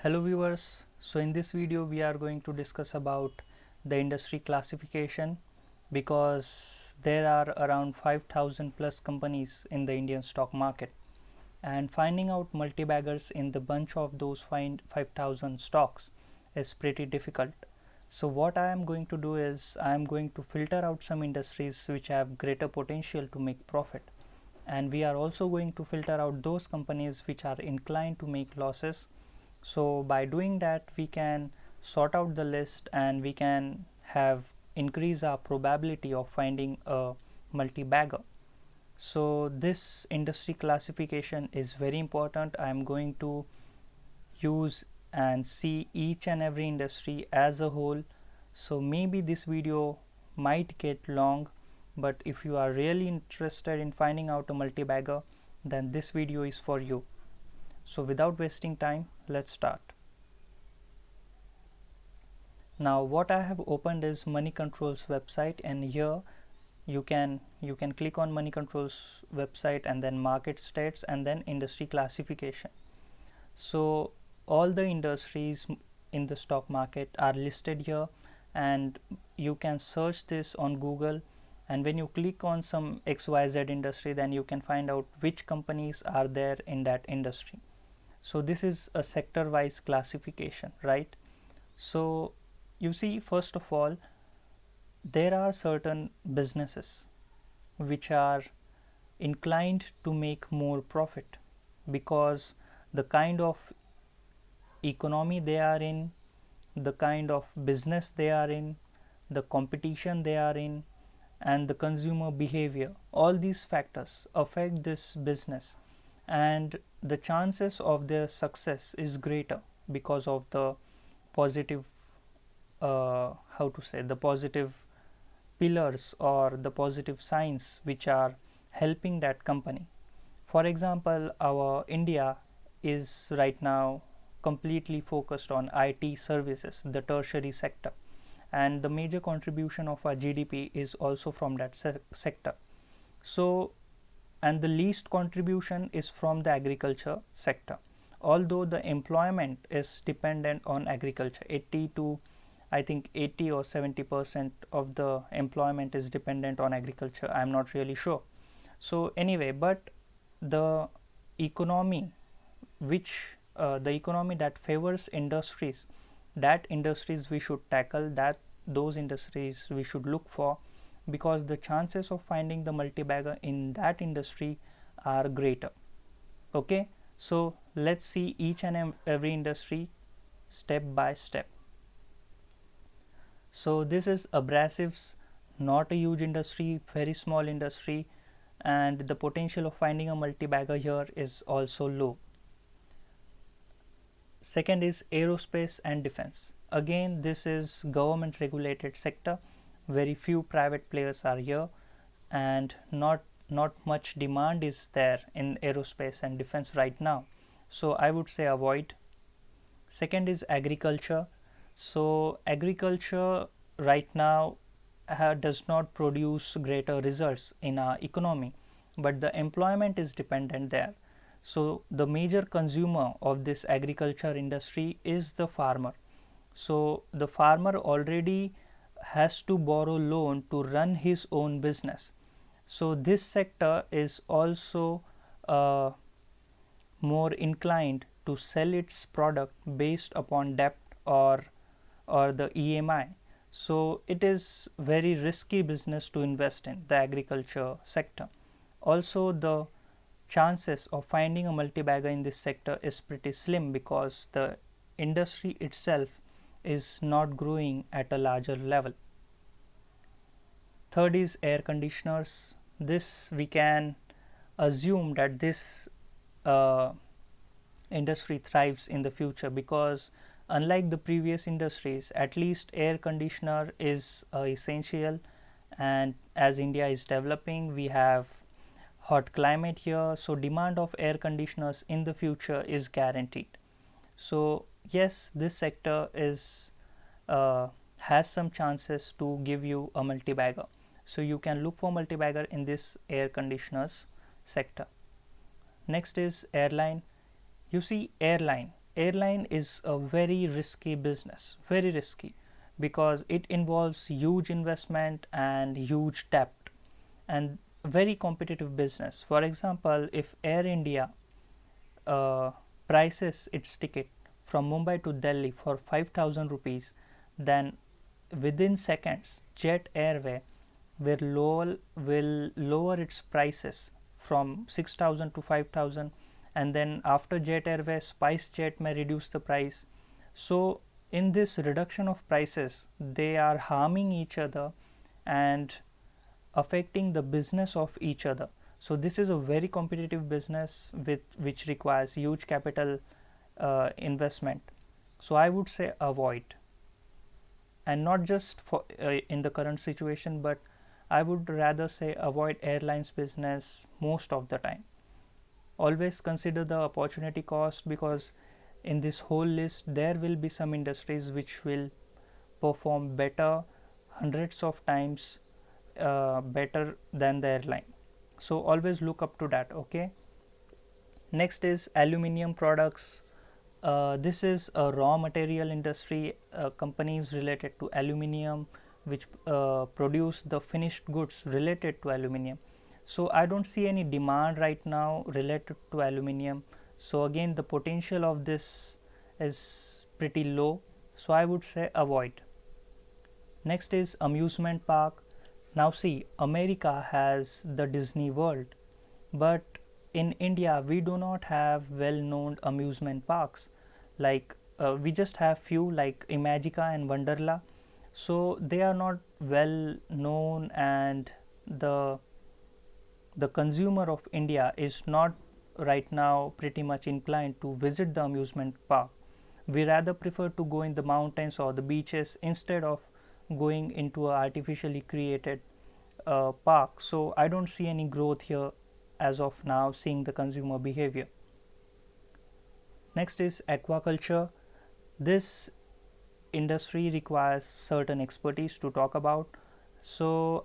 Hello viewers, so in this video we are going to discuss about the industry classification because there are around 5000 plus companies in the Indian stock market, and finding out multi-baggers in the bunch of those 5000 stocks is pretty difficult. So what I am going to do is I am going to filter out some industries which have greater potential to make profit, and we are also going to filter out those companies which are inclined to make losses. So by doing that we can sort out the list and we can have increase our probability of finding a multi-bagger. So this industry classification is very important. I am going to use and see each and every industry as a whole. So maybe this video might get long, but if you are really interested in finding out a multi-bagger, then this video is for you. So without wasting time, let's start. Now what I have opened is Moneycontrol's website, and here you can click on Moneycontrol's website and then market stats and then industry classification. So all the industries in the stock market are listed here, and you can search this on Google, and when you click on some XYZ industry, then you can find out which companies are there in that industry. So this is a sector wise classification, right? So you see, first of all, there are certain businesses which are inclined to make more profit because the kind of economy they are in, the kind of business they are in, the competition they are in, and the consumer behavior, all these factors affect this business, and the chances of their success is greater because of the positive how to say, the positive pillars or the positive signs which are helping that company. For example, our India is right now completely focused on IT services, the tertiary sector, and the major contribution of our GDP is also from that sector. So, and the least contribution is from the agriculture sector, although the employment is dependent on agriculture. 80 to I think 80 or 70% of the employment is dependent on agriculture. I am not really sure. So anyway, but the economy the economy that favors industries, that industries we should tackle, that those industries we should look for, because the chances of finding the multi-bagger in that industry are greater. Okay, so let's see each and every industry step by step. So this is abrasives, not a huge industry, very small industry, and the potential of finding a multi-bagger here is also low. Second is aerospace and defense. Again, this is government regulated sector. Very few private players are here, and not much demand is there in aerospace and defense right now. So I would say avoid. Second is agriculture. So agriculture right now does not produce greater results in our economy, but the employment is dependent there. So the major consumer of this agriculture industry is the farmer. So the farmer already has to borrow loan to run his own business. So this sector is also more inclined to sell its product based upon debt or the EMI. So it is very risky business to invest in, the agriculture sector. Also, the chances of finding a multi-bagger in this sector is pretty slim because the industry itself is not growing at a larger level. Third is air conditioners. This we can assume that this industry thrives in the future because unlike the previous industries, at least air conditioner is essential, and as India is developing, we have hot climate here, so demand of air conditioners in the future is guaranteed. So yes, this sector is has some chances to give you a multi-bagger. So you can look for multi-bagger in this air conditioners sector. Next is airline. You see, airline airline is a very risky business, very risky, because it involves huge investment and huge debt and very competitive business. For example, if Air India uh, prices its ticket from Mumbai to Delhi for 5,000 rupees, then within seconds Jet Airway will lower its prices from 6,000 to 5,000, and then after Jet Airways, SpiceJet may reduce the price. So in this reduction of prices, they are harming each other and affecting the business of each other. So this is a very competitive business which requires huge capital investment. So I would say avoid, and not just for in the current situation, but I would rather say avoid airlines business most of the time. Always consider the opportunity cost, because in this whole list there will be some industries which will perform better, hundreds of times better than the airline. So always look up to that. Okay, next is aluminium products. This is a raw material industry, companies related to aluminium which produce the finished goods related to aluminium. So I don't see any demand right now related to aluminium. So again, the potential of this is pretty low. So I would say avoid. Next is amusement park. Now see, America has the Disney World, but in India we do not have well known amusement parks. Like we just have few like Imagica and Wonderla. So they are not well known, and the consumer of India is not right now pretty much inclined to visit the amusement park. We rather prefer to go in the mountains or the beaches instead of going into a artificially created park. So I don't see any growth here as of now, seeing the consumer behavior. Next is aquaculture. This industry requires certain expertise to talk about. So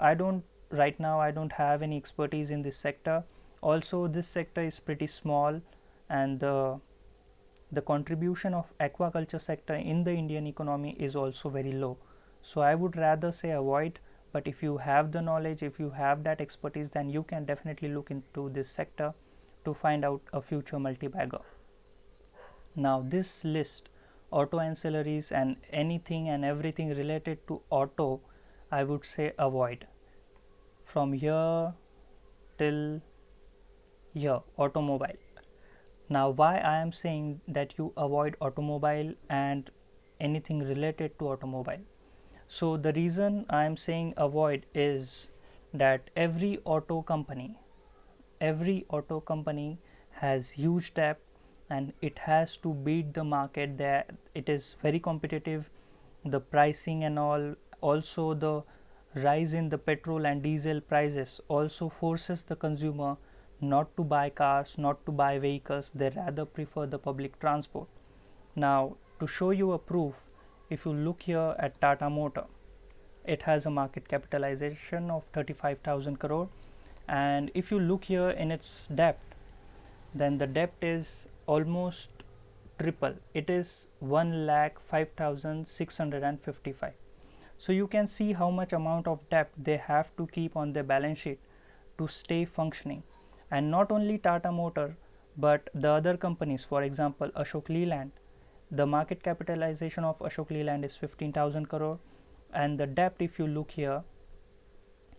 right now I don't have any expertise in this sector. Also, this sector is pretty small, and the contribution of aquaculture sector in the Indian economy is also very low. So I would rather say avoid, but if you have the knowledge, if you have that expertise, then you can definitely look into this sector to find out a future multi-bagger. Now this list, auto ancillaries and anything and everything related to auto, I would say avoid. From here till here, automobile. Now why I am saying that you avoid automobile and anything related to automobile? So the reason I am saying avoid is that every auto company has huge debt, and it has to beat the market. There it is very competitive, the pricing and all. Also the rise in the petrol and diesel prices also forces the consumer not to buy cars, not to buy vehicles. They rather prefer the public transport. Now to show you a proof, if you look here at Tata Motor, it has a market capitalization of 35,000 crore, and if you look here in its debt, then the debt is almost triple. It is 1,05,655. So you can see how much amount of debt they have to keep on their balance sheet to stay functioning. And not only Tata Motor, but the other companies, for example Ashok Leyland, the market capitalization of Ashok Leyland is 15,000 crore, and the debt, if you look here,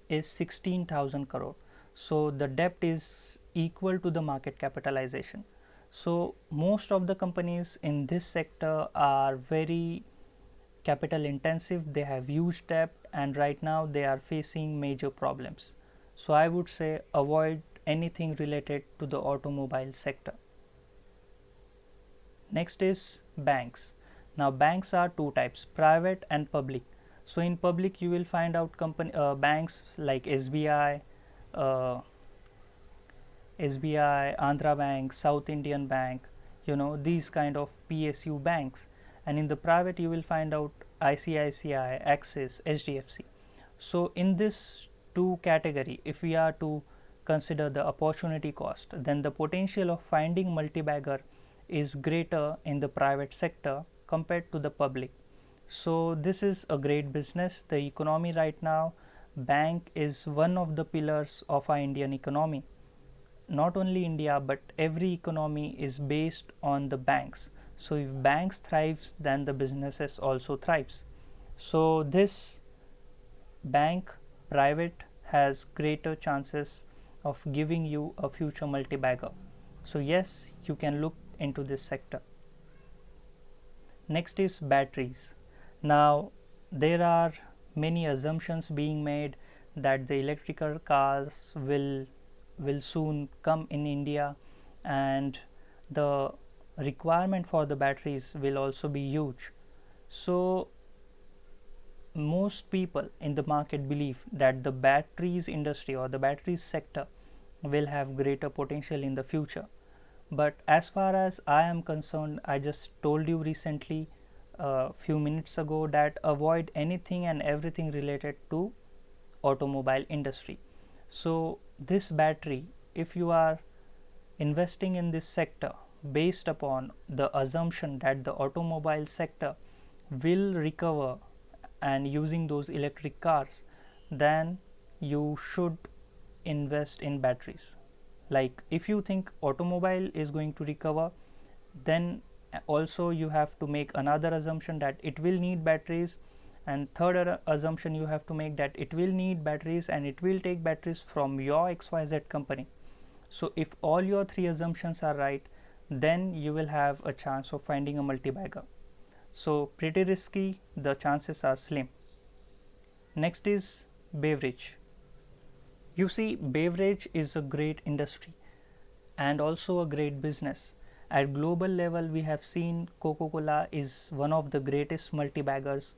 is 16,000 crore. So the debt is equal to the market capitalization. So most of the companies in this sector are very capital intensive, they have huge debt, and right now they are facing major problems. So I would say avoid anything related to the automobile sector. Next is banks. Now banks are two types, private and public. So in public you will find out banks like SBI, Andhra Bank, South Indian Bank, these kind of PSU banks. And in the private you will find out ICICI, Axis, HDFC. So in this two category, if we are to consider the opportunity cost, then the potential of finding multi-bagger is greater in the private sector compared to the public. So this is a great business. The economy right now, bank is one of the pillars of our Indian economy. Not only India but every economy is based on the banks. So if banks thrives, then the businesses also thrives. So this bank private has greater chances of giving you a future multi-bagger. So yes, you can look into this sector. Next is batteries. Now there are many assumptions being made that the electrical cars will soon come in India, and the requirement for the batteries will also be huge. So most people in the market believe that the batteries industry or the batteries sector will have greater potential in the future. But as far as I am concerned, I just told you recently a few minutes ago that avoid anything and everything related to automobile industry. So this battery, if you are investing in this sector based upon the assumption that the automobile sector will recover and using those electric cars, then you should invest in batteries. Like if you think automobile is going to recover, then also you have to make another assumption that it will need batteries, and third assumption you have to make that it will need batteries and it will take batteries from your XYZ company. So if all your three assumptions are right, then you will have a chance of finding a multi-bagger. So pretty risky, the chances are slim. Next is beverage. You see, beverage is a great industry and also a great business. At global level, we have seen Coca-Cola is one of the greatest multi-baggers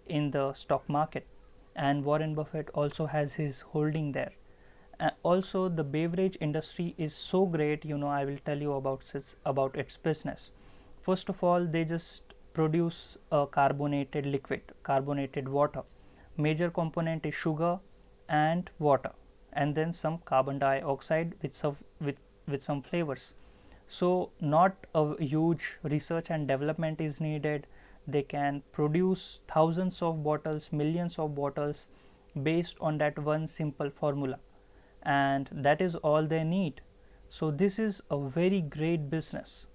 in the stock market, and Warren Buffett also has his holding there. Also, the beverage industry is so great. I will tell you about its business. First of all, they just produce a carbonated liquid, carbonated water. Major component is sugar and water, and then some carbon dioxide with some flavors. So not a huge research and development is needed. They can produce thousands of bottles, millions of bottles based on that one simple formula, and that is all they need. So this is a very great business.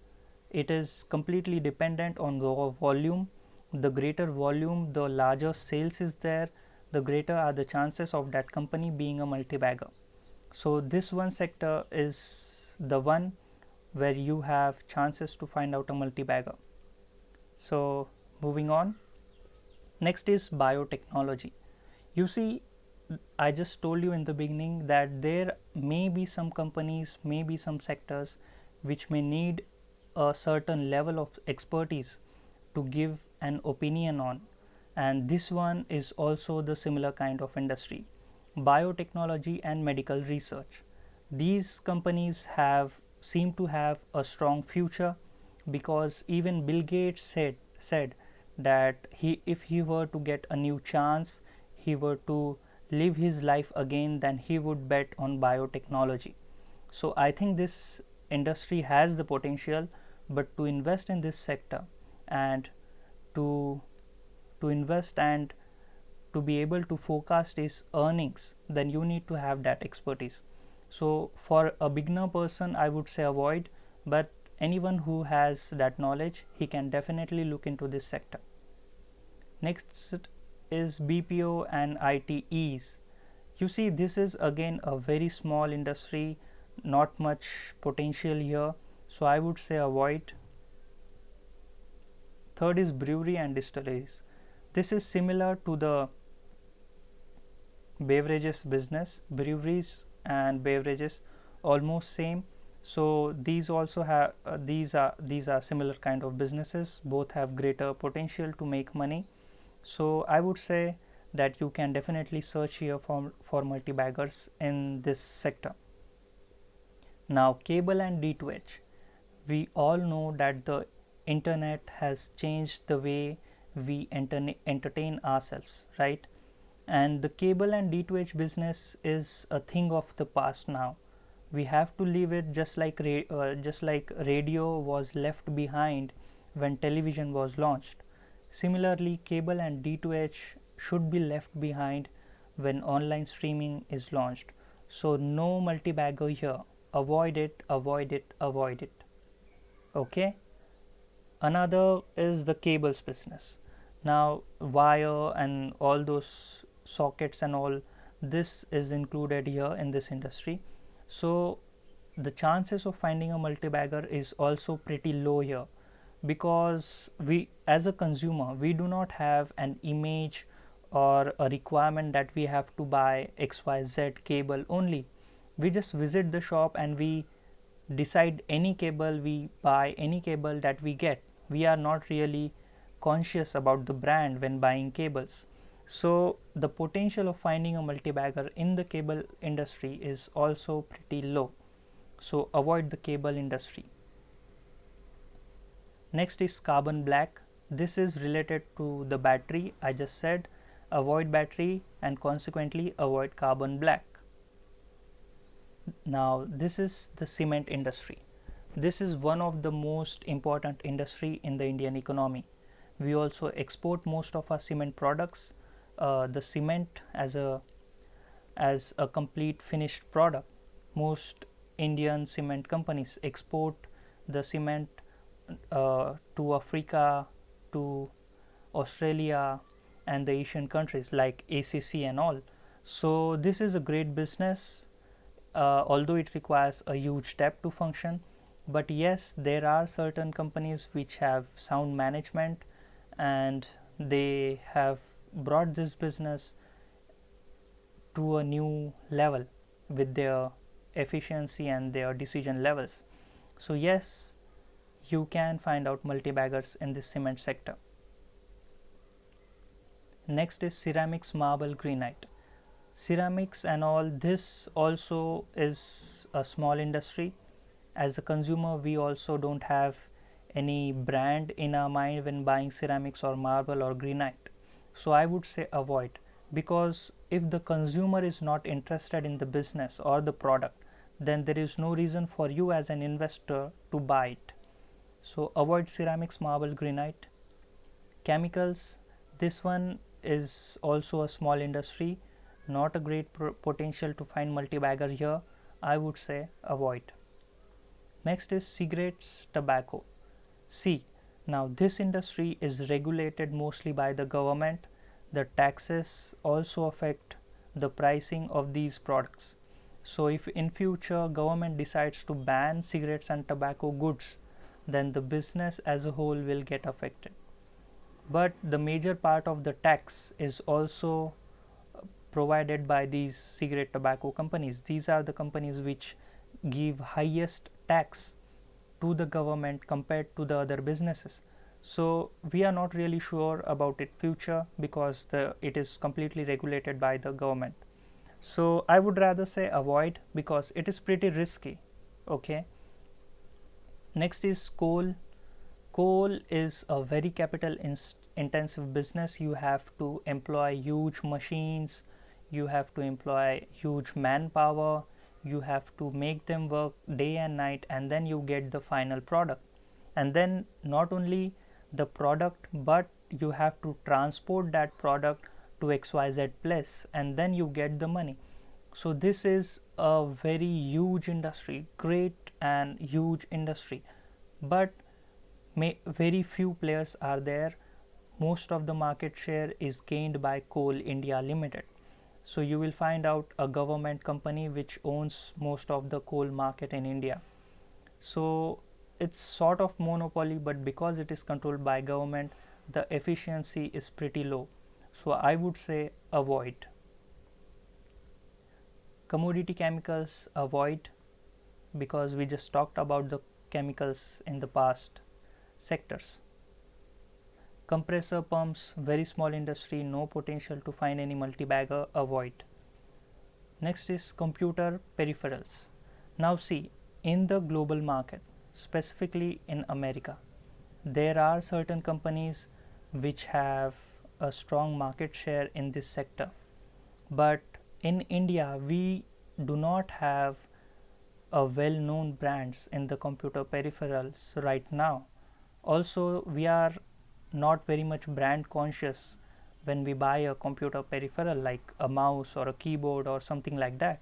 It is completely dependent on the volume. The greater volume, the larger sales is there, the greater are the chances of that company being a multi-bagger. So this one sector is the one where you have chances to find out a multi-bagger. So moving on, next is biotechnology. You see, I just told you in the beginning that there may be some companies, may be some sectors which may need a certain level of expertise to give an opinion on, and this one is also the similar kind of industry, biotechnology and medical research. These companies seem to have a strong future, because even Bill Gates said that if he were to get a new chance, he were to live his life again, then he would bet on biotechnology. So I think this industry has the potential, but to invest in this sector and to invest and to be able to forecast its earnings, then you need to have that expertise. So for a beginner person, I would say avoid, but anyone who has that knowledge, he can definitely look into this sector. Next is BPO and ITEs. You see, this is again a very small industry, not much potential here, so I would say avoid. Third is brewery and distilleries. This is similar to the beverages business. Breweries and beverages almost same. So these also have these are similar kind of businesses. Both have greater potential to make money. So I would say that you can definitely search here for multi-baggers in this sector. Now cable and D2H. We all know that the internet has changed the way we entertain ourselves, right? And the cable and D2H business is a thing of the past now. We have to leave it just like radio was left behind when television was launched. Similarly, cable and D2H should be left behind when online streaming is launched. So no multi-bagger here. Avoid it, avoid it, avoid it. Okay. Another is the cables business. Now wire and all those sockets and all, this is included here in this industry. So the chances of finding a multi-bagger is also pretty low here, because we as a consumer we do not have an image or a requirement that we have to buy XYZ cable only. We just visit the shop and we decide any cable, we buy any cable that we get. We are not really conscious about the brand when buying cables. So the potential of finding a multi-bagger in the cable industry is also pretty low. So avoid the cable industry. Next is carbon black. This is related to the battery. I just said avoid battery and consequently avoid carbon black. Now this is the cement industry. This is one of the most important industry in the Indian economy. We also export most of our cement products. The cement as a complete finished product. Most Indian cement companies export the cement to Africa, to Australia and the Asian countries like ACC and all. So this is a great business, although it requires a huge depth to function. But yes, there are certain companies which have sound management and they have brought this business to a new level with their efficiency and their decision levels. So yes, you can find out multi-baggers in this cement sector. Next is ceramics, marble, granite. Ceramics and all, this also is a small industry. As a consumer, we also don't have any brand in our mind when buying ceramics or marble or granite. So I would say avoid, because if the consumer is not interested in the business or the product, then there is no reason for you as an investor to buy it. So avoid ceramics, marble, granite. Chemicals, this one is also a small industry, not a great potential to find multi-bagger here. I would say avoid. Next is cigarettes, tobacco. See, now this industry is regulated mostly by the government. The taxes also affect the pricing of these products. So if in future government decides to ban cigarettes and tobacco goods, then the business as a whole will get affected. But the major part of the tax is also provided by these cigarette tobacco companies. These are the companies which give highest tax to the government compared to the other businesses. So we are not really sure about its future because it is completely regulated by the government. So I would rather say avoid because it is pretty risky. Okay. Next is coal. Coal is a very capital intensive business. You have to employ huge machines, you have to employ huge manpower, you have to make them work day and night, and then you get the final product. And then not only the product, but you have to transport that product to XYZ place, and then you get the money. So this is a very huge industry, great and huge industry, but very few players are there. Most of the market share is gained by Coal India Limited. So you will find out a government company which owns most of the coal market in India. So it's sort of monopoly, but because it is controlled by government, the efficiency is pretty low. So I would say avoid. Commodity chemicals, avoid, because we just talked about the chemicals in the past sectors. Compressor pumps, very small industry, no potential to find any multi-bagger, avoid. Next is computer peripherals. Now see, in the global market, specifically in America, there are certain companies which have a strong market share in this sector, but in India we do not have well-known brands in the computer peripherals right now. Also, we are not very much brand conscious when we buy a computer peripheral like a mouse or a keyboard or something like that.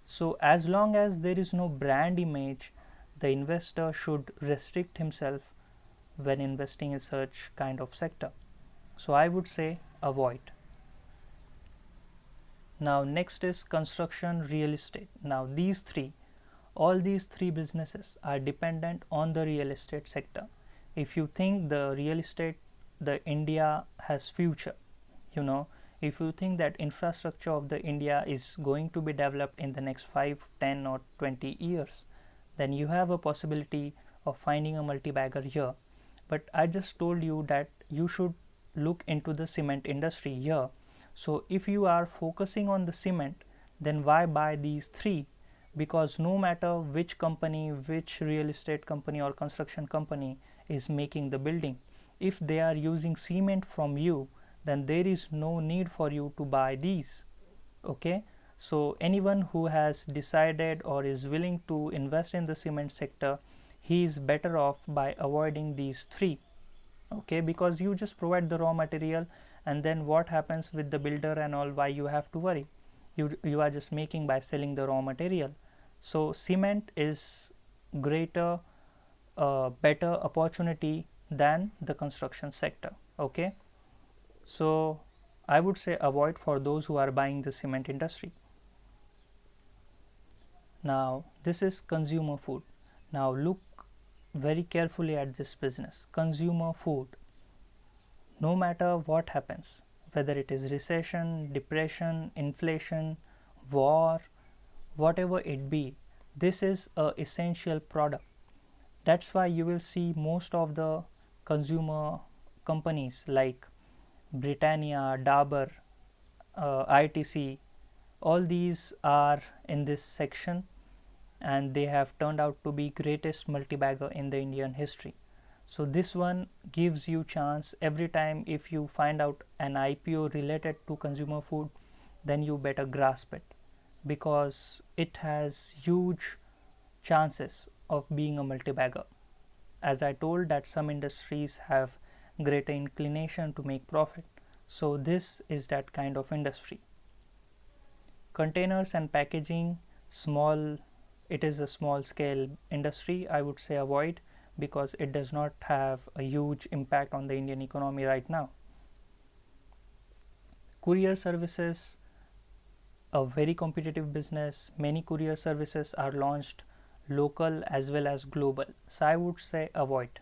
So, as long as there is no brand image, the investor should restrict himself when investing in such kind of sector. So, I would say avoid. Now, next is construction, real estate. Now, all these three businesses are dependent on the real estate sector. If you think the real estate, the India has future, you know, if you think that infrastructure of the India is going to be developed in the next 5, 10 or 20 years, then you have a possibility of finding a multi-bagger here. But I just told you that you should look into the cement industry here. So if you are focusing on the cement, then why buy these three? Because no matter which company, which real estate company or construction company is making the building, if they are using cement from you, then there is no need for you to buy these. Okay, so anyone who has decided or is willing to invest in the cement sector, he is better off by avoiding these three. Okay, because you just provide the raw material, and then what happens with the builder and all, why you have to worry? You are just making by selling the raw material. So cement is greater, better opportunity than the construction sector. Okay, so I would say avoid for those who are buying the cement industry. Now this is consumer food. Now look very carefully at this business. Consumer food, no matter what happens, whether it is recession, depression, inflation, war, whatever it be, this is a essential product. That's why you will see most of the consumer companies like Britannia, Dabur, ITC, all these are in this section, and they have turned out to be greatest multi-bagger in the Indian history. So this one gives you chance every time. If you find out an IPO related to consumer food, then you better grasp it, because it has huge chances of being a multi-bagger. As I told that some industries have greater inclination to make profit, so this is that kind of industry. Containers and packaging, it is a small scale industry. I would say avoid, because it does not have a huge impact on the Indian economy right now. Courier services, a very competitive business. Many courier services are launched local as well as global, so I would say avoid.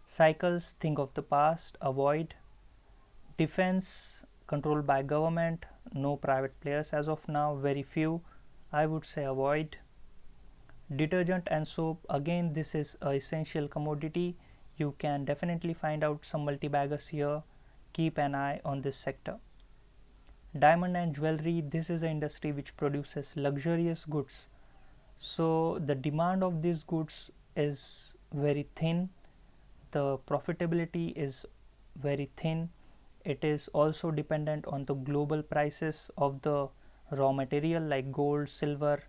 Cycles, think of the past, avoid. Defense, controlled by government, no private players as of now, very few, I would say avoid. Detergent and soap, again this is a essential commodity. You can definitely find out some multi-baggers here. Keep an eye on this sector. Diamond and jewelry, this is an industry which produces luxurious goods, so the demand of these goods is very thin, the profitability is very thin. It is also dependent on the global prices of the raw material like gold, silver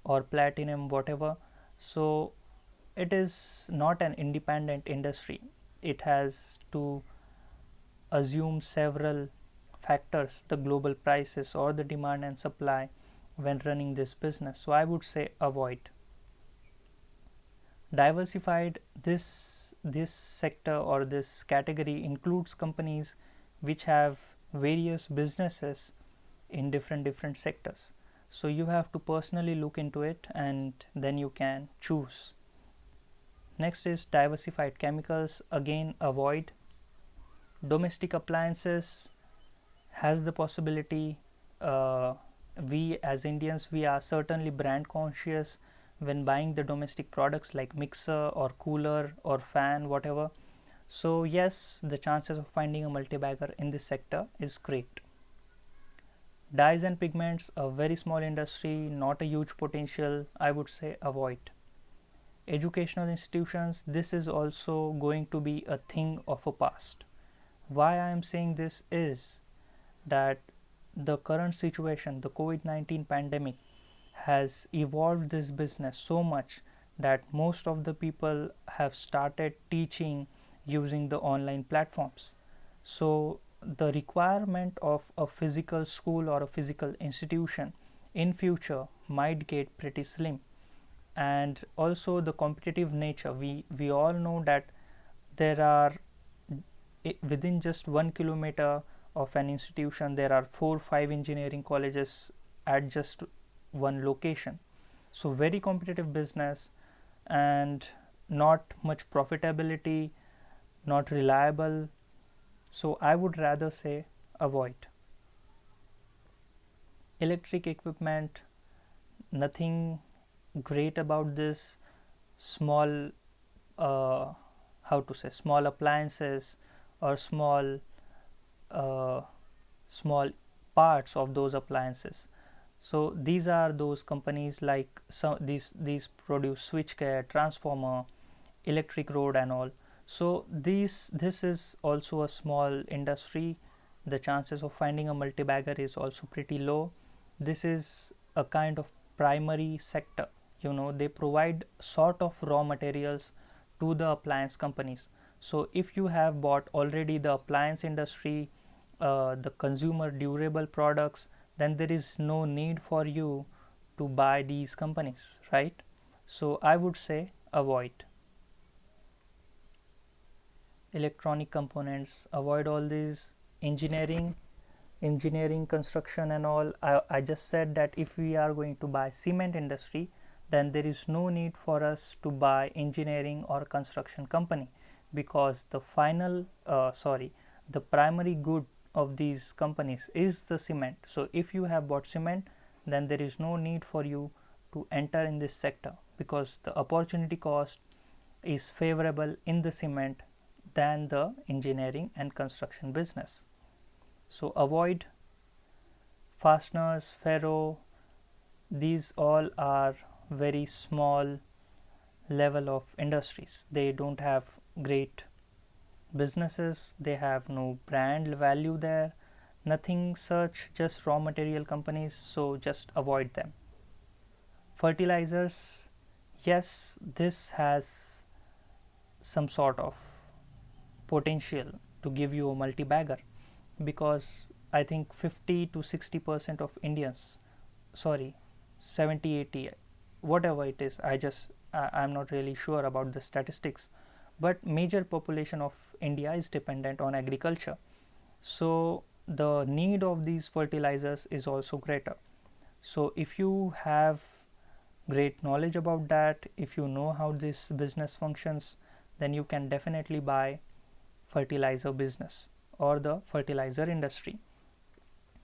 or platinum, whatever. So it is not an independent industry. It has to assume several factors, the global prices or the demand and supply, when running this business. So I would say avoid. Diversified, this sector or this category includes companies which have various businesses in different sectors. So you have to personally look into it and then you can choose. Next is diversified chemicals, again avoid. Domestic appliances has the possibility. We as Indians, we are certainly brand conscious when buying the domestic products like mixer or cooler or fan, whatever. So yes, the chances of finding a multi-bagger in this sector is great. Dyes and pigments, a very small industry, not a huge potential, I would say avoid. Educational institutions, this is also going to be a thing of a past. Why I am saying this is that the current situation, the COVID-19 pandemic, has evolved this business so much that most of the people have started teaching using the online platforms. So the requirement of a physical school or a physical institution in future might get pretty slim. And also the competitive nature, we all know that there are within just 1 kilometer of an institution there are 4-5 engineering colleges at just one location. So very competitive business, and not much profitability, not reliable. So I would rather say avoid. Electric equipment, nothing great about this. Small how to say, small appliances or uh, small parts of those appliances. So these are those companies like these produce switchgear, transformer, electric rod and all. So this is also a small industry. The chances of finding a multi-bagger is also pretty low. This is a kind of primary sector. They provide sort of raw materials to the appliance companies. So if you have bought already the appliance industry, the consumer durable products, then there is no need for you to buy these companies, right? So I would say avoid. Electronic components, avoid all these. Engineering, construction and all. I just said that if we are going to buy cement industry, then there is no need for us to buy engineering or construction company, because the the primary good of these companies is the cement. So if you have bought cement, then there is no need for you to enter in this sector, because the opportunity cost is favorable in the cement than the engineering and construction business. So avoid. Fasteners, ferro, these all are very small level of industries. They don't have great businesses, they have no brand value there, nothing such, just raw material companies, so just avoid them. Fertilizers, yes, this has some sort of potential to give you a multi-bagger, because I think 50 to 60% of Indians, sorry, 70-80, whatever it is, I'm not really sure about the statistics, but major population of India is dependent on agriculture. So the need of these fertilizers is also greater. So if you have great knowledge about that, if you know how this business functions, then you can definitely buy fertilizer business or the fertilizer industry.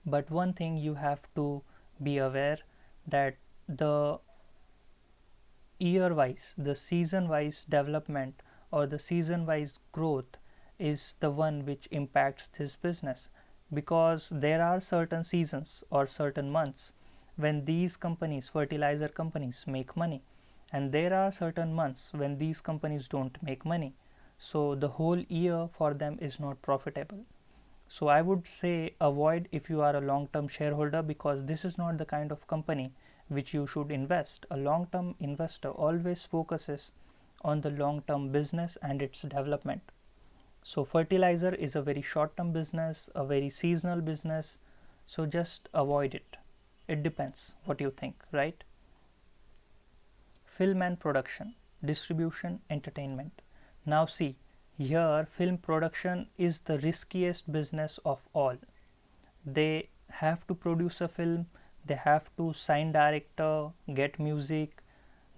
But one thing you have to be aware, that the year wise, the season wise development or the season wise growth is the one which impacts this business, because there are certain seasons or certain months when these companies, fertilizer companies, make money, and there are certain months when these companies don't make money. So the whole year for them is not profitable. So I would say avoid if you are a long-term shareholder, because this is not the kind of company which you should invest. A long-term investor always focuses on the long-term business and its development. So fertilizer is a very short-term business, a very seasonal business, so just avoid it. It depends what you think, right? Film and production, distribution, entertainment. Now see, here film production is the riskiest business of all. They have to produce a film, they have to sign director, get music,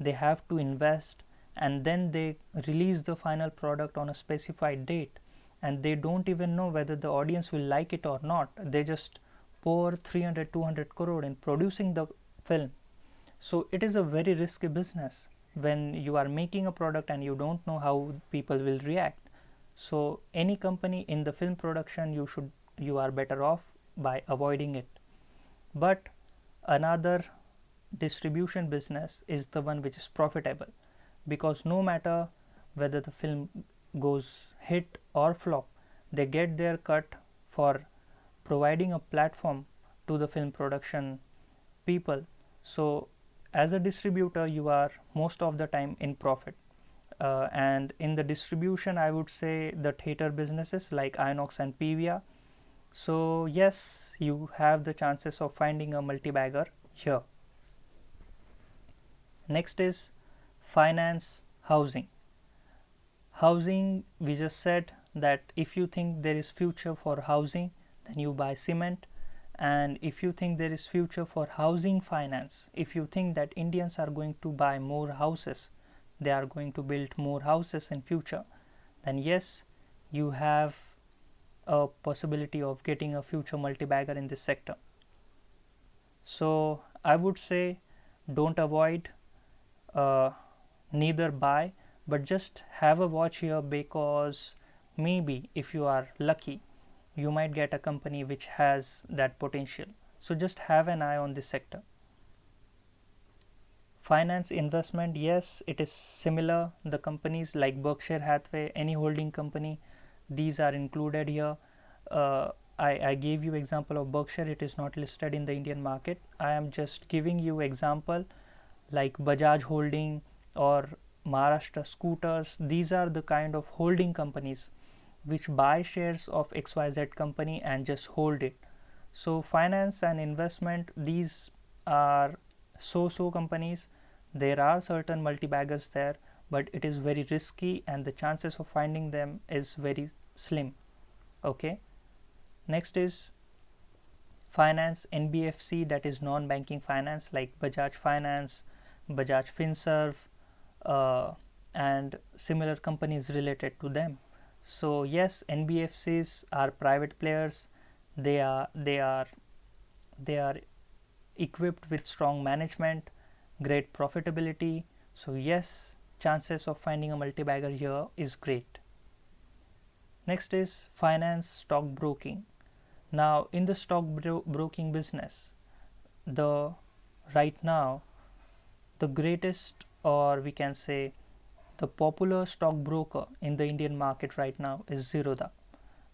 they have to invest, and then they release the final product on a specified date, and they don't even know whether the audience will like it or not. They just pour 300-200 crore in producing the film. So it is a very risky business when you are making a product and you don't know how people will react. So any company in the film production, you are better off by avoiding it. But another distribution business is the one which is profitable, because no matter whether the film goes hit or flop, they get their cut for providing a platform to the film production people. So as a distributor you are most of the time in profit, and in the distribution I would say the theater businesses like Inox and PVR. So yes, you have the chances of finding a multi-bagger here. Next is finance, housing. Housing, we just said that if you think there is future for housing, then you buy cement. And if you think there is future for housing finance, if you think that Indians are going to buy more houses, they are going to build more houses in future, then yes, you have a possibility of getting a future multi-bagger in this sector. So I would say don't avoid, neither buy, but just have a watch here, because maybe if you are lucky you might get a company which has that potential. So just have an eye on this sector. Finance, investment, yes, it is similar. The companies like Berkshire Hathaway, any holding company, these are included here. I gave you example of Berkshire. It is not listed in the Indian market. I am just giving you example like Bajaj Holding or Maharashtra Scooters. These are the kind of holding companies which buy shares of XYZ company and just hold it. So finance and investment, these are so companies. There are certain multi-baggers there, but it is very risky and the chances of finding them is very slim. Okay, next is finance, NBFC, that is non-banking finance like Bajaj Finance, Bajaj Finserv, and similar companies related to them. So yes, NBFCs are private players. They are equipped with strong management, great profitability. So yes, chances of finding a multi-bagger here is great. Next is finance, stock broking. Now in the stock broking business, the right now the greatest, or we can say the popular stockbroker in the Indian market right now is Zerodha.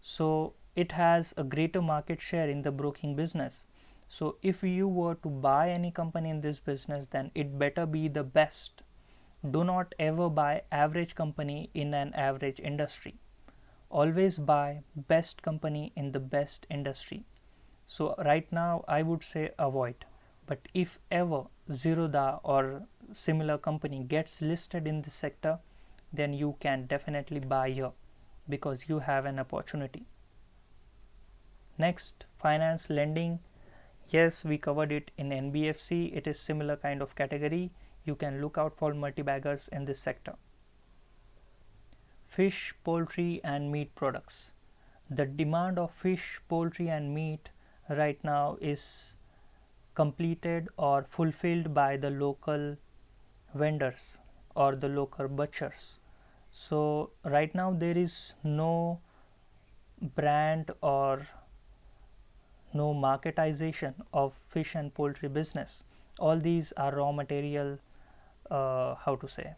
So it has a greater market share in the broking business. So if you were to buy any company in this business, then it better be the best. Do not ever buy average company in an average industry. Always buy best company in the best industry. So right now I would say avoid. But if ever Zerodha or similar company gets listed in this sector, then you can definitely buy here because you have an opportunity. Next, finance, lending. Yes, we covered it in NBFC. It is similar kind of category. You can look out for multi-baggers in this sector. Fish, poultry and meat products. The demand of fish, poultry and meat right now is completed or fulfilled by the local vendors or the local butchers. So right now there is no brand or no marketization of fish and poultry business. All these are raw material, how to say,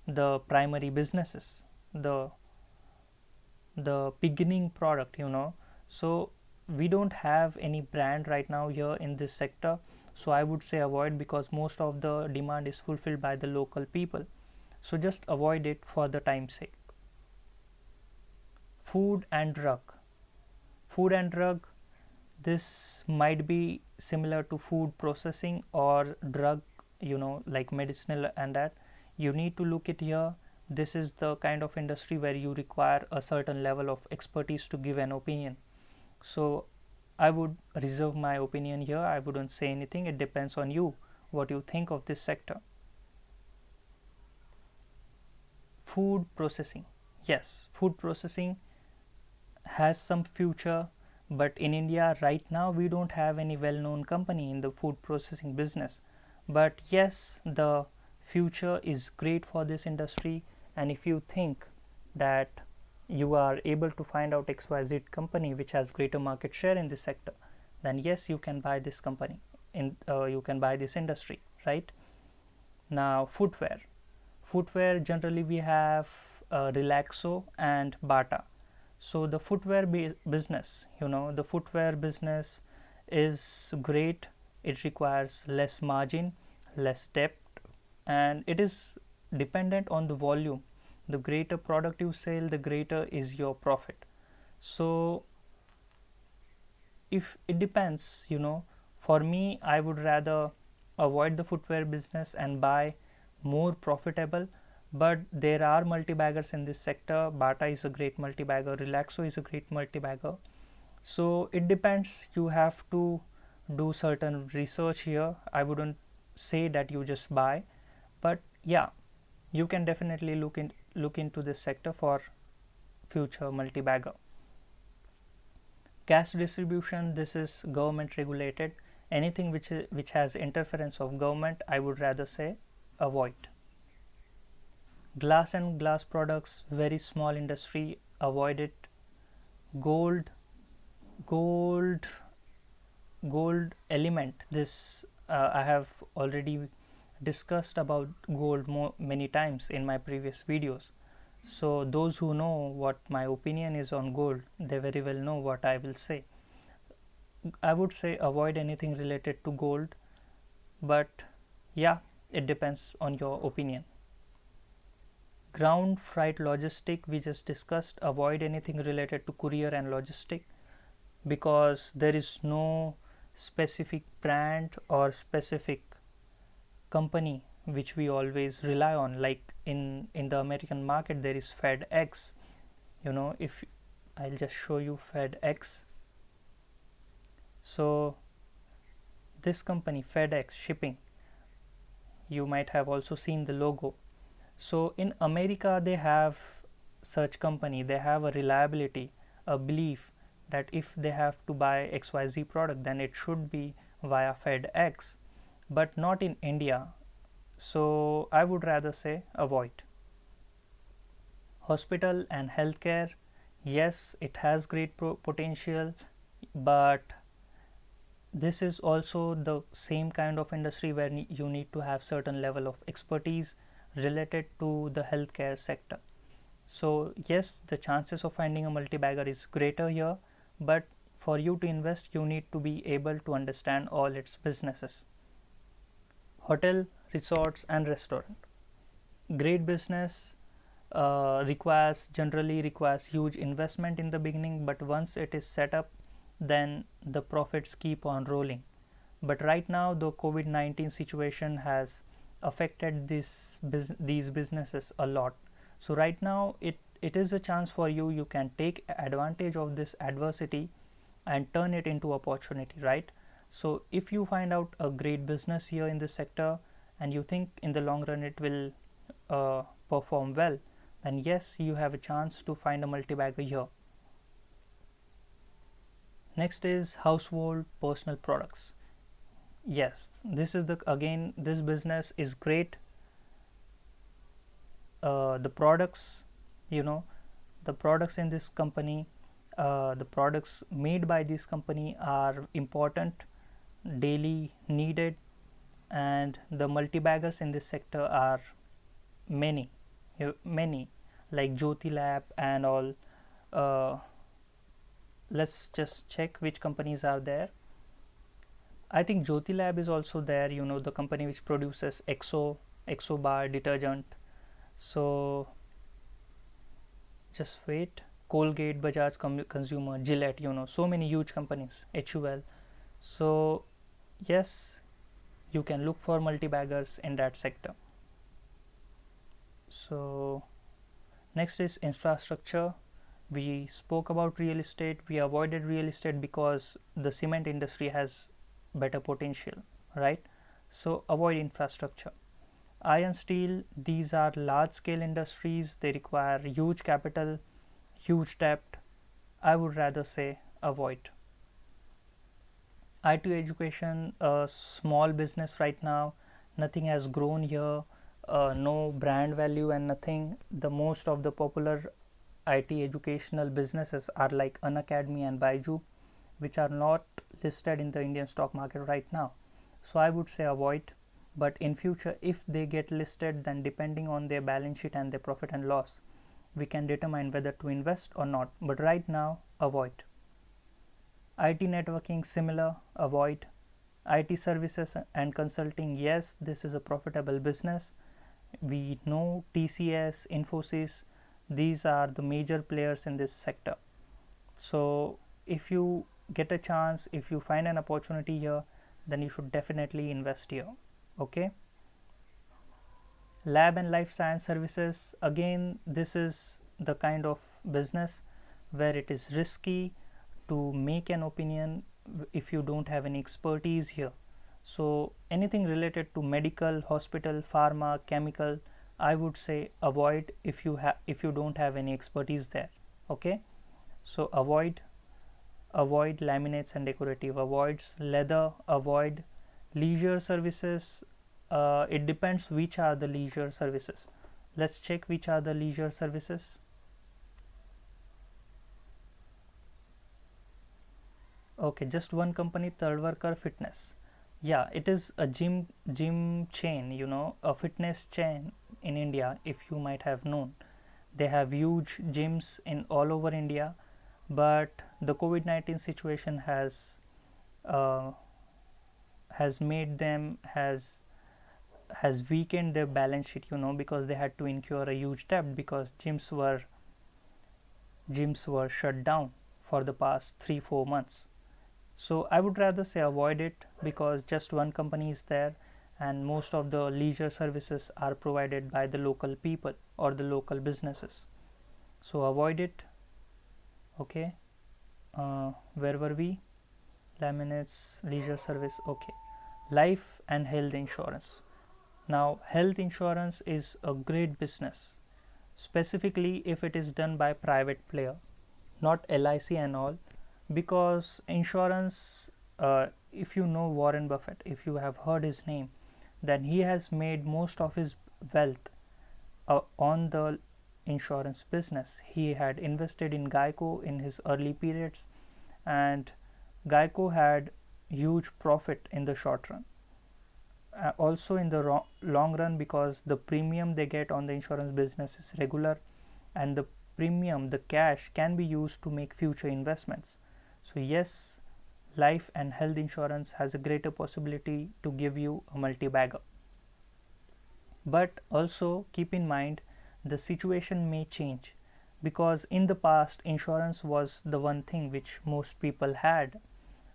the primary businesses, the beginning product, so we don't have any brand right now here in this sector. So I would say avoid, because most of the demand is fulfilled by the local people. So just avoid it for the time's sake. Food and drug. Food and drug, this might be similar to food processing or drug, like medicinal and that. You need to look it here. This is the kind of industry where you require a certain level of expertise to give an opinion. So I would reserve my opinion here. I wouldn't say anything. It depends on you, what you think of this sector. Food processing. Yes, food processing has some future, but in India right now we don't have any well-known company in the food processing business. But yes, the future is great for this industry, and if you think that you are able to find out XYZ company which has greater market share in this sector, then yes, you can buy this company you can buy this industry, right? Now footwear, generally we have Relaxo and Bata. So the footwear business, the footwear business is great. It requires less margin, less debt, and it is dependent on the volume. The greater product you sell, the greater is your profit. So if it depends, for me, I would rather avoid the footwear business and buy more profitable. But there are multi-baggers in this sector. Bata is a great multi-bagger, Relaxo is a great multi-bagger. So it depends, you have to do certain research here. I wouldn't say that you just buy, but yeah, you can definitely look into this sector for future multi-bagger. Cash distribution, this is government regulated. Anything which has interference of government, I would rather say avoid. Glass and glass products, very small industry, avoid it. Gold element, this I have already discussed about gold many times in my previous videos. So those who know what my opinion is on gold, they very well know what I will say. I would say avoid anything related to gold, but yeah, it depends on your opinion. Ground freight logistic, we just discussed, avoid anything related to courier and logistic, because there is no specific brand or specific company which we always rely on. Like in the American market, there is FedEx. If I'll just show you FedEx. So this company, FedEx Shipping, you might have also seen the logo. So in America, they have such company, they have a reliability, a belief that if they have to buy XYZ product, then it should be via FedEx, but not in India. So I would rather say avoid. Hospital and healthcare, yes, it has great potential, but this is also the same kind of industry where you need to have certain level of expertise related to the healthcare sector. So yes, the chances of finding a multi-bagger is greater here, but for you to invest, you need to be able to understand all its businesses. Hotel, resorts and restaurant, great business, generally requires huge investment in the beginning, but once it is set up, then the profits keep on rolling. But right now the COVID-19 situation has affected these businesses a lot. So right now it is a chance for you. You can take advantage of this adversity and turn it into opportunity, right? So if you find out a great business here in this sector and you think in the long run it will perform well, then yes, you have a chance to find a multi-bagger here. Next is household personal products. Yes, this is this business is great. The products, the products in this company, the products made by this company are important, daily needed, and the multi-baggers in this sector are many, like Jyoti Lab and all. Let's just check which companies are there. I think Jyoti Lab is also there, the company which produces Exo bar detergent. So just wait. Colgate, Bajaj Consumer, Gillette, so many huge companies, HUL. So yes, you can look for multi-baggers in that sector. So next is infrastructure. We spoke about real estate. We avoided real estate because the cement industry has better potential, right? So avoid infrastructure. Iron, steel, these are large scale industries. They require huge capital, huge debt. I would rather say avoid. IT education, a small business right now, nothing has grown here, no brand value and nothing. The most of the popular IT educational businesses are like Unacademy and Baiju, which are not listed in the Indian stock market right now. So I would say avoid, but in future if they get listed, then depending on their balance sheet and their profit and loss, we can determine whether to invest or not, but right now avoid. IT networking, similar, avoid. IT services and consulting, yes, this is a profitable business. We know TCS, Infosys, these are the major players in this sector. So if you get a chance, if you find an opportunity here, then you should definitely invest here. Okay. Lab and life science services, again, this is the kind of business where it is risky to make an opinion if you don't have any expertise here. So anything related to medical, hospital, pharma, chemical, I would say avoid if you don't have any expertise there. Okay. So avoid laminates and decorative, avoids leather, avoid leisure services. It depends which are the leisure services. Let's check which are the leisure services. Okay, just one company, Third Worker Fitness. Yeah, it is a gym chain, a fitness chain in India, if you might have known. They have huge gyms in all over India, but the COVID-19 situation uh, made them has weakened their balance sheet, because they had to incur a huge debt because gyms were shut down for the past 3-4 months. So I would rather say avoid it, because just one company is there and most of the leisure services are provided by the local people or the local businesses. So avoid it. Okay. Where were we? Laminates, leisure service. Okay. Life and health insurance. Now, health insurance is a great business, specifically if it is done by private player, not LIC and all, because insurance, if you know Warren Buffett, if you have heard his name, then he has made most of his wealth on the insurance business. He had invested in Geico in his early periods, and Geico had huge profit in the short run. Also in the long run, because the premium they get on the insurance business is regular, and the premium, the cash, can be used to make future investments. So yes, life and health insurance has a greater possibility to give you a multi-bagger. But also keep in mind, the situation may change, because in the past insurance was the one thing which most people had,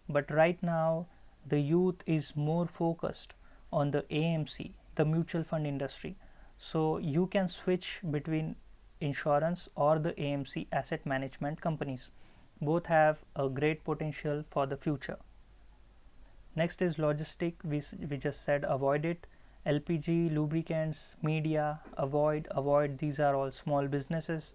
but right now the youth is more focused on the AMC, the mutual fund industry. So you can switch between insurance or the AMC, asset management companies. Both have a great potential for the future. Next is logistic. We just said avoid it. LPG, lubricants, media, avoid. These are all small businesses.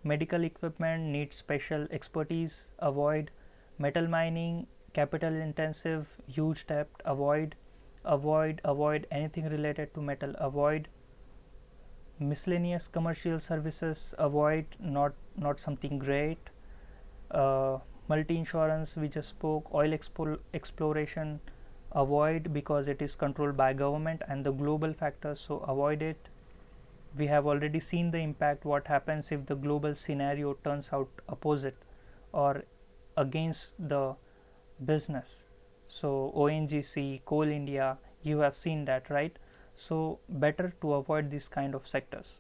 Medical equipment needs special expertise, avoid. Metal mining, capital intensive, huge debt, avoid anything related to metal, avoid. Miscellaneous commercial services, avoid, not something great. Multi insurance, we just spoke. Oil exploration, avoid, because it is controlled by government and the global factors, so avoid it. We have already seen the impact, what happens if the global scenario turns out opposite or against the business. So ONGC, Coal India, you have seen that, right? So better to avoid these kind of sectors.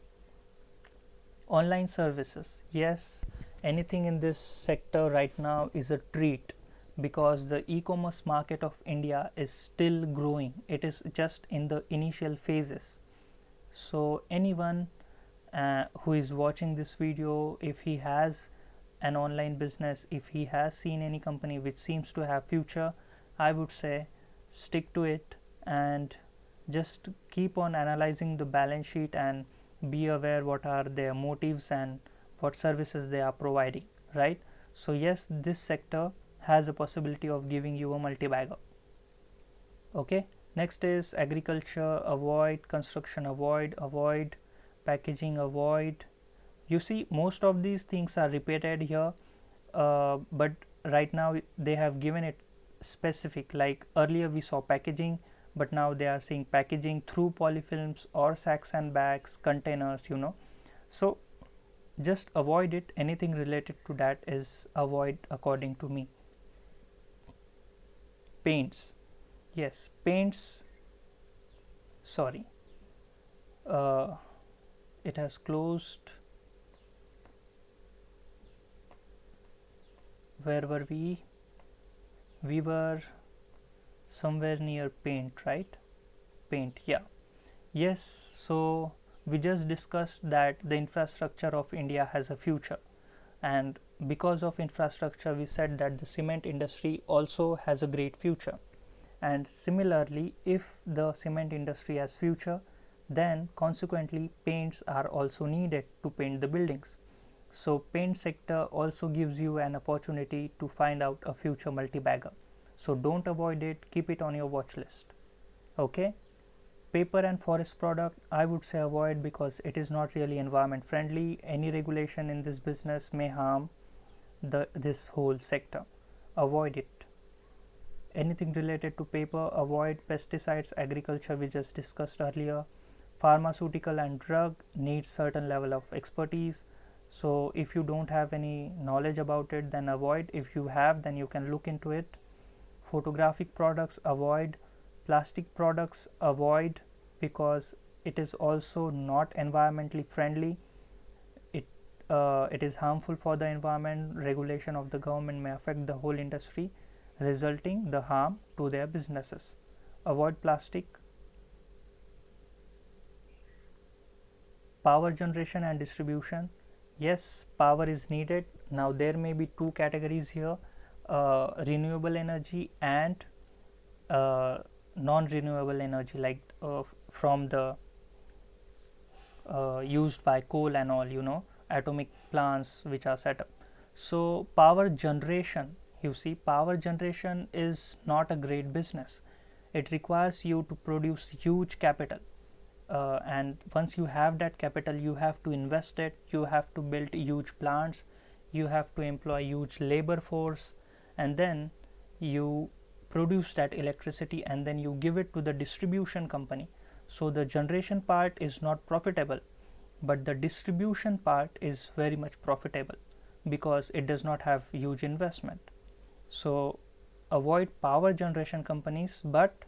Online services, yes, anything in this sector right now is a treat, because the e-commerce market of India is still growing. It is just in the initial phases. So anyone who is watching this video, if he has an online business, if he has seen any company which seems to have future, I would say stick to it and just keep on analyzing the balance sheet and be aware what are their motives and what services they are providing, right? So yes, this sector has a possibility of giving you a multi-bagger. Okay, next is agriculture, avoid. Construction, avoid. Packaging, avoid. You see, most of these things are repeated here, but right now they have given it specific. Like earlier we saw packaging, but now they are saying packaging through polyfilms or sacks and bags, containers, so just avoid it. Anything related to that is avoid according to me. Paints, Yes, paints, sorry, uh, it has closed. Where were we? We were somewhere near paint, right? Paint, yeah. Yes, so we just discussed that the infrastructure of India has a future, and because of infrastructure, we said that the cement industry also has a great future. And similarly, if the cement industry has future, then consequently paints are also needed to paint the buildings. So paint sector also gives you an opportunity to find out a future multi-bagger. So don't avoid it, keep it on your watch list. Okay. Paper and forest product, I would say avoid because it is not really environment friendly. Any regulation in this business may harm this whole sector. Avoid it. Anything related to paper, avoid. Pesticides, agriculture, we just discussed earlier. Pharmaceutical and drug needs certain level of expertise. So if you don't have any knowledge about it, then avoid. If you have, then you can look into it. Photographic products, avoid. Plastic products, avoid, because it is also not environmentally friendly. It is harmful for the environment. Regulation of the government may affect the whole industry, resulting the harm to their businesses. Avoid plastic. Power generation and distribution, yes, power is needed. Now there may be two categories here, renewable energy and non-renewable energy, like from the used by coal and all, atomic plants which are set up. So power generation, you see, power generation is not a great business. It requires you to produce huge capital, and once you have that capital, you have to invest it, you have to build huge plants, you have to employ huge labor force, and then you produce that electricity and then you give it to the distribution company. So the generation part is not profitable, but the distribution part is very much profitable because it does not have huge investment. So avoid power generation companies, but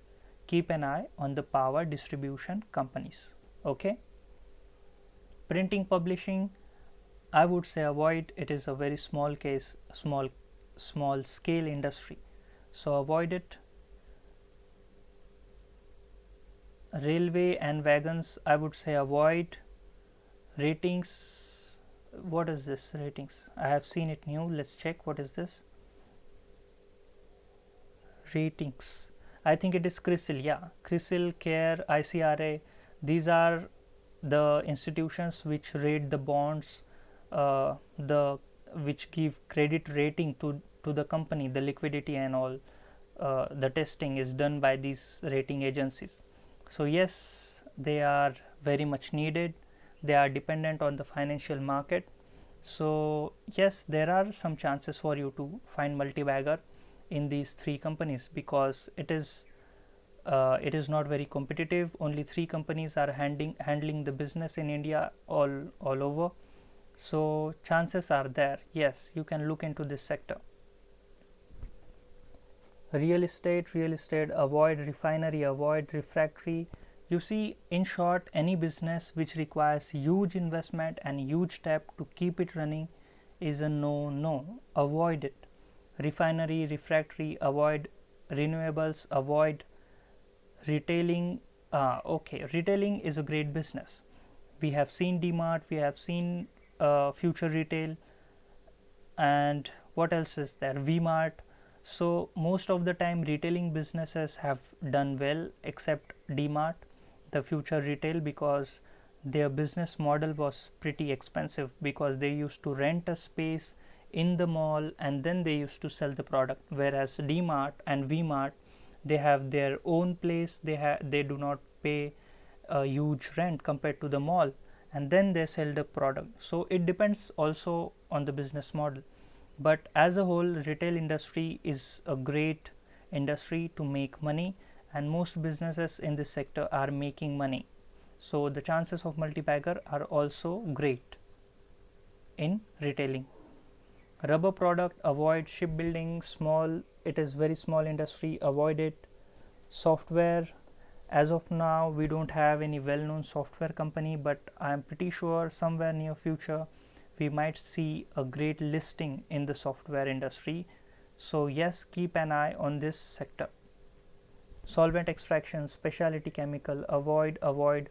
keep an eye on the power distribution companies. Okay. Printing, publishing, I would say avoid. It is a very small case, small scale industry, so avoid it. Railway and wagons, I would say avoid. Ratings, what is this? Ratings, I have seen it new. Let's check what is this. Ratings, I think it is CRISIL. Yeah, CRISIL, CARE, ICRA, these are the institutions which rate the bonds, the which give credit rating to the company, the liquidity and all. The testing is done by these rating agencies. So yes, they are very much needed. They are dependent on the financial market. So yes, there are some chances for you to find multi-bagger in these three companies because it is not very competitive. Only three companies are handling the business in India all over. So chances are there. Yes, you can look into this sector. Real estate, avoid. Refinery, avoid. Refractory, you see, in short, any business which requires huge investment and huge debt to keep it running is a no. Avoid it. Refinery, refractory, avoid. Renewables, avoid. Retailing, okay, retailing is a great business. We have seen DMart, we have seen Future Retail, and what else is there? VMart. So most of the time retailing businesses have done well except DMart, the Future Retail, because their business model was pretty expensive because they used to rent a space in the mall and then they used to sell the product, whereas DMart and VMart, they have their own place, they do not pay a huge rent compared to the mall, and then they sell the product. So it depends also on the business model, but as a whole retail industry is a great industry to make money, and most businesses in this sector are making money. So the chances of multi-bagger are also great in retailing. Rubber product, avoid. Shipbuilding, small, it is very small industry, avoid it. Software, as of now we don't have any well-known software company, but I'm pretty sure somewhere near future we might see a great listing in the software industry. So yes, keep an eye on this sector. Solvent extraction, specialty chemical, avoid.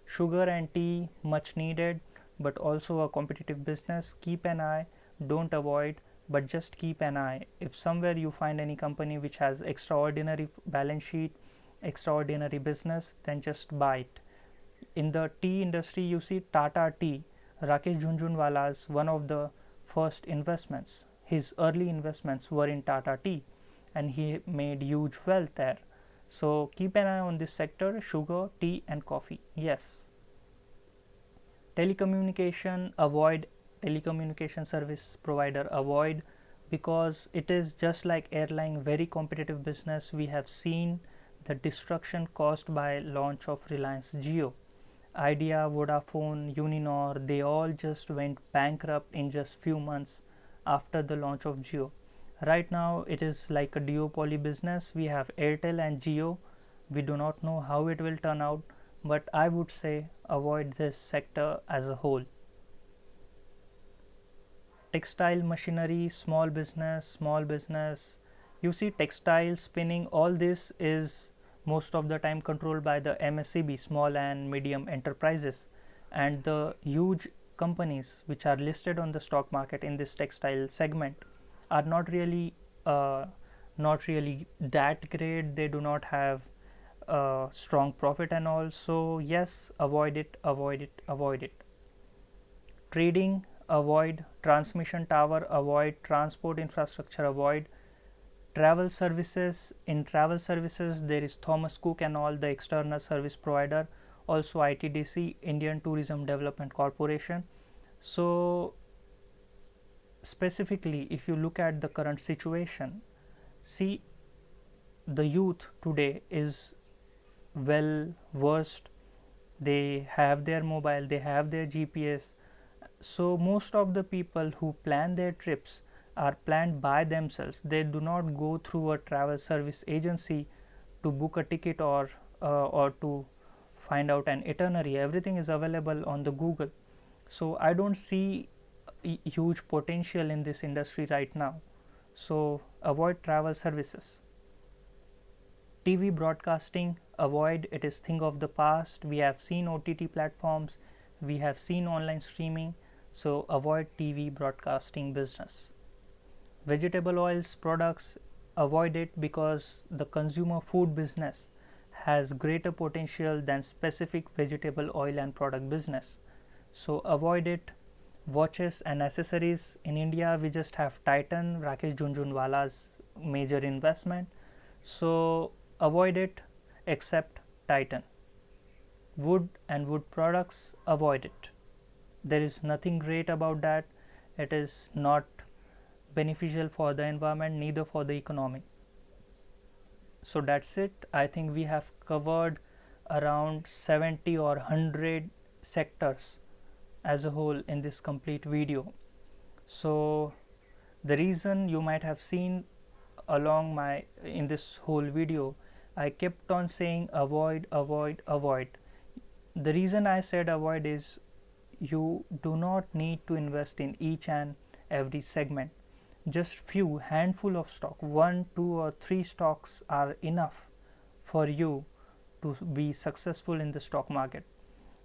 Sugar and tea, much needed, but also a competitive business. Keep an eye, don't avoid, but just keep an eye. If somewhere you find any company which has extraordinary balance sheet, extraordinary business, then just buy it. In the tea industry, you see Tata Tea, Rakesh Jhunjhunwala's one of the first investments. His early investments were in Tata Tea, and he made huge wealth there. So keep an eye on this sector: sugar, tea, and coffee. Yes. Telecommunication, avoid. Telecommunication service provider, avoid, because it is just like airline, very competitive business. We have seen the destruction caused by launch of Reliance Jio. Idea, Vodafone, Uninor, they all just went bankrupt in just few months after the launch of Jio. Right now it is like a duopoly business. We have Airtel and Jio. We do not know how it will turn out, but I would say avoid this sector as a whole. Textile machinery, small business. You see textile, spinning, all this is most of the time controlled by the MSCB, small and medium enterprises, and the huge companies which are listed on the stock market in this textile segment are not really that great. They do not have strong profit and all. So yes, avoid it. Trading, avoid. Transmission tower, avoid. Transport infrastructure, avoid. Travel services, in travel services there is Thomas Cook and all, the external service provider, also ITDC, Indian Tourism Development Corporation. So specifically, if you look at the current situation, see, the youth today is well versed. They have their mobile, they have their GPS. So most of the people who plan their trips are planned by themselves. They do not go through a travel service agency to book a ticket or to find out an itinerary. Everything is available on the Google. So I don't see huge potential in this industry right now. So avoid travel services. TV broadcasting, avoid. It is thing of the past. We have seen OTT platforms, we have seen online streaming. So avoid TV broadcasting business. Vegetable oils products, avoid it, because the consumer food business has greater potential than specific vegetable oil and product business. So avoid it. Watches and accessories, in India we just have Titan, Rakesh Jhunjhunwala's major investment. So avoid it except Titan. Wood and wood products, avoid it. There is nothing great about that. It is not beneficial for the environment, neither for the economy. So that's it. I think we have covered around 70 or 100 sectors as a whole in this complete video. So the reason you might have seen along my in this whole video, I kept on saying avoid. The reason I said avoid is you do not need to invest in each and every segment. Just few handful of stock, 1, 2 or 3 stocks are enough for you to be successful in the stock market.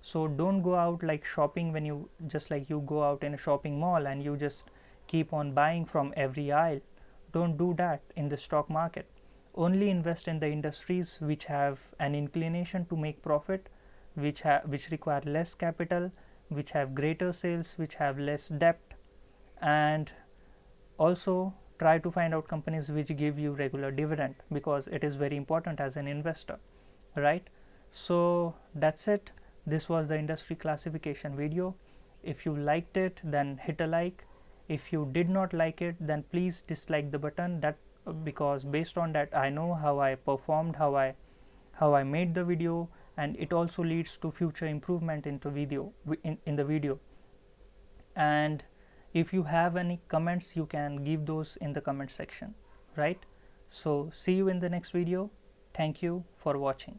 So don't go out like shopping, when you just like you go out in a shopping mall and you just keep on buying from every aisle. Don't do that in the stock market. Only invest in the industries which have an inclination to make profit, which require less capital, which have greater sales, which have less debt, and also try to find out companies which give you regular dividend, because it is very important as an investor, right? So that's it. This was the industry classification video. If you liked it, then hit a like. If you did not like it, then please dislike the button, that because based on that I know how I performed, how I made the video, and it also leads to future improvement into video in the video. And if you have any comments, you can give those in the comment section, right? So see you in the next video. Thank you for watching.